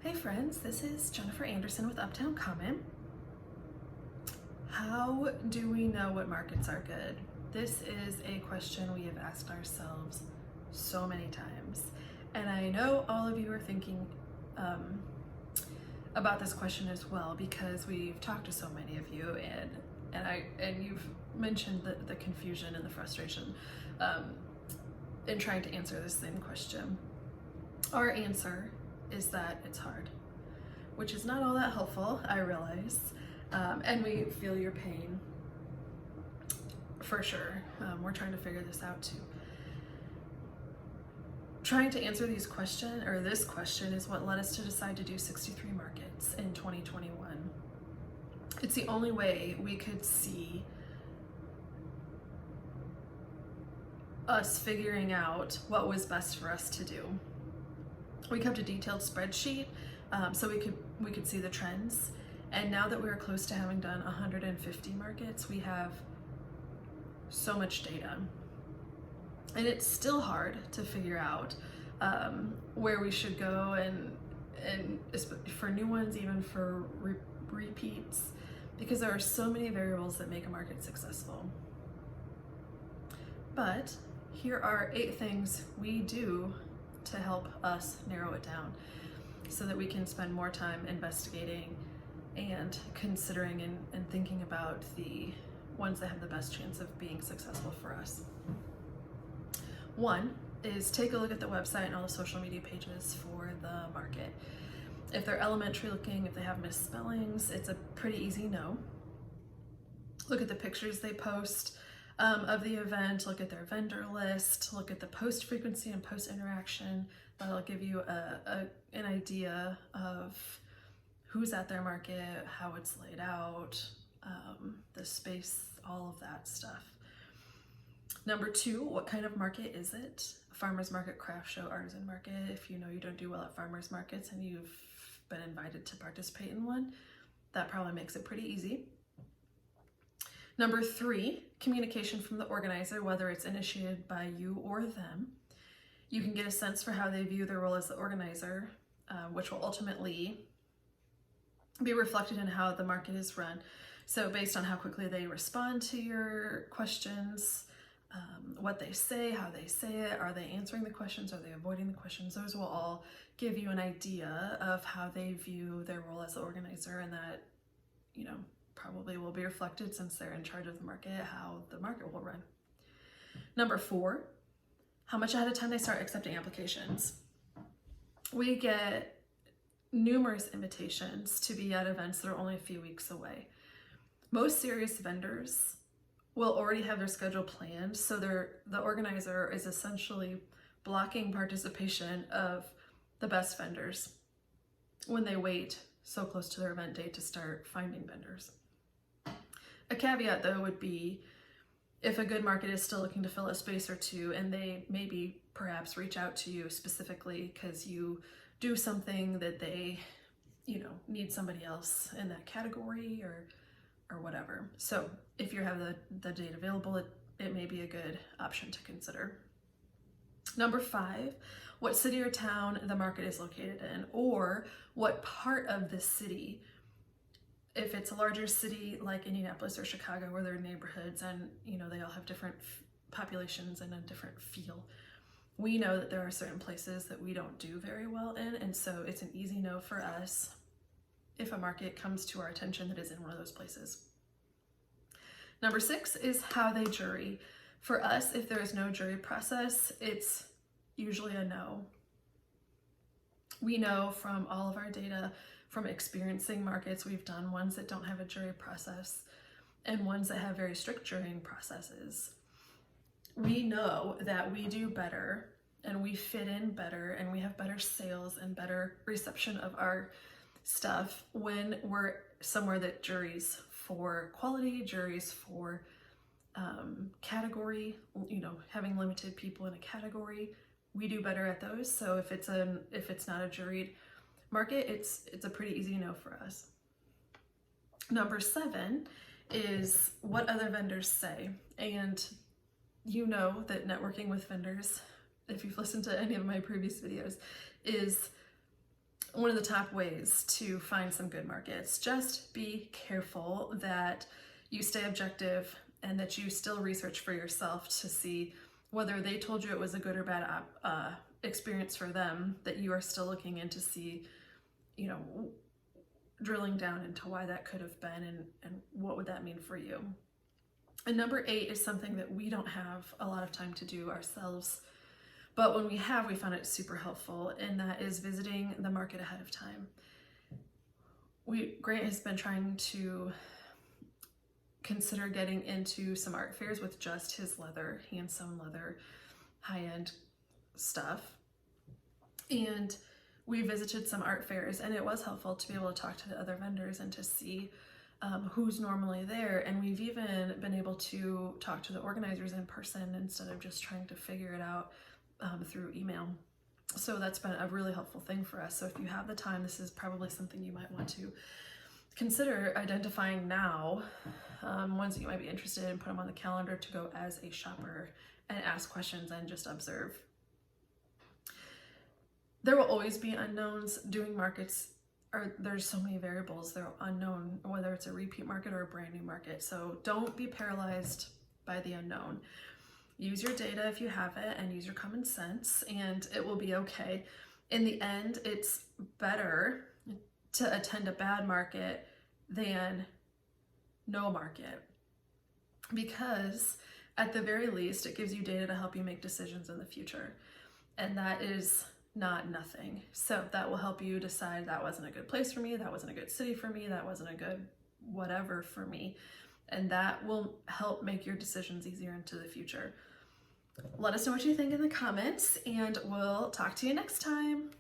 Hey friends, this is Jennifer Anderson with Uptown Comment. How do we know what markets are good? This is a question we have asked ourselves so many times. And I know all of you are thinking about this question as well because we've talked to so many of you and you've mentioned the confusion and the frustration in trying to answer this same question. Our answer is that it's hard, which is not all that helpful, I realize, and we feel your pain for sure. We're trying to figure this out too. Trying to answer this question is what led us to decide to do 63 markets in 2021. It's the only way we could see us figuring out what was best for us to do. We kept a detailed spreadsheet so we could see the trends. And now that we're close to having done 150 markets, we have so much data. And it's still hard to figure out where we should go and for new ones, even for repeats, because there are so many variables that make a market successful. But here are 8 things we do to help us narrow it down so that we can spend more time investigating and considering and thinking about the ones that have the best chance of being successful for us. 1 is take a look at the website and all the social media pages for the market. If they're elementary looking, if they have misspellings, it's a pretty easy no. Look at the pictures they post of the event, look at their vendor list, look at the post frequency and post interaction. That'll give you an idea of who's at their market, how it's laid out, the space, all of that stuff. Number 2, what kind of market is it? Farmers market, craft show, artisan market. If you know you don't do well at farmers markets and you've been invited to participate in one, that probably makes it pretty easy. Number 3, communication from the organizer, whether it's initiated by you or them. You can get a sense for how they view their role as the organizer, which will ultimately be reflected in how the market is run. So based on how quickly they respond to your questions, what they say, how they say it, are they answering the questions, are they avoiding the questions, those will all give you an idea of how they view their role as the organizer, and that, probably will be reflected, since they're in charge of the market, how the market will run. Number 4, how much ahead of time they start accepting applications. We get numerous invitations to be at events that are only a few weeks away. Most serious vendors will already have their schedule planned, so the organizer is essentially blocking participation of the best vendors when they wait so close to their event date to start finding vendors. A caveat though would be if a good market is still looking to fill a space or two, and they maybe perhaps reach out to you specifically because you do something that they need somebody else in that category or whatever. So if you have the date available, it may be a good option to consider. Number 5, what city or town the market is located in, or what part of the city. If it's a larger city like Indianapolis or Chicago, where there are neighborhoods and they all have different populations and a different feel, we know that there are certain places that we don't do very well in, and so it's an easy no for us if a market comes to our attention that is in one of those places. Number 6 is how they jury. For us, if there is no jury process, it's usually a no. We know from all of our data, from experiencing markets we've done, ones that don't have a jury process and ones that have very strict jurying processes, we know that we do better and we fit in better and we have better sales and better reception of our stuff when we're somewhere that juries for quality, juries for category, having limited people in a category. We do better at those. So if it's not a juried market, it's a pretty easy no for us. Number 7 is what other vendors say. And you know that networking with vendors, if you've listened to any of my previous videos, is one of the top ways to find some good markets. Just be careful that you stay objective and that you still research for yourself to see whether they told you it was a good or bad experience for them, that you are still looking in to see, you know, drilling down into why that could have been and what would that mean for you. And number 8 is something that we don't have a lot of time to do ourselves, but when we have, we found it super helpful, and that is visiting the market ahead of time. Grant has been trying to consider getting into some art fairs with just his leather, hand-sewn leather, high-end stuff. And we visited some art fairs, and it was helpful to be able to talk to the other vendors and to see who's normally there. And we've even been able to talk to the organizers in person instead of just trying to figure it out through email. So that's been a really helpful thing for us. So if you have the time, this is probably something you might want to consider identifying now, ones that you might be interested in, put them on the calendar to go as a shopper and ask questions and just observe. There will always be unknowns. Doing markets, there's so many variables. They're unknown, whether it's a repeat market or a brand new market. So don't be paralyzed by the unknown. Use your data if you have it, and use your common sense, and it will be okay. In the end, it's better to attend a bad market than no market, because at the very least, it gives you data to help you make decisions in the future. And that is not nothing. So that will help you decide that wasn't a good place for me, that wasn't a good city for me, that wasn't a good whatever for me. And that will help make your decisions easier into the future. Let us know what you think in the comments, and we'll talk to you next time.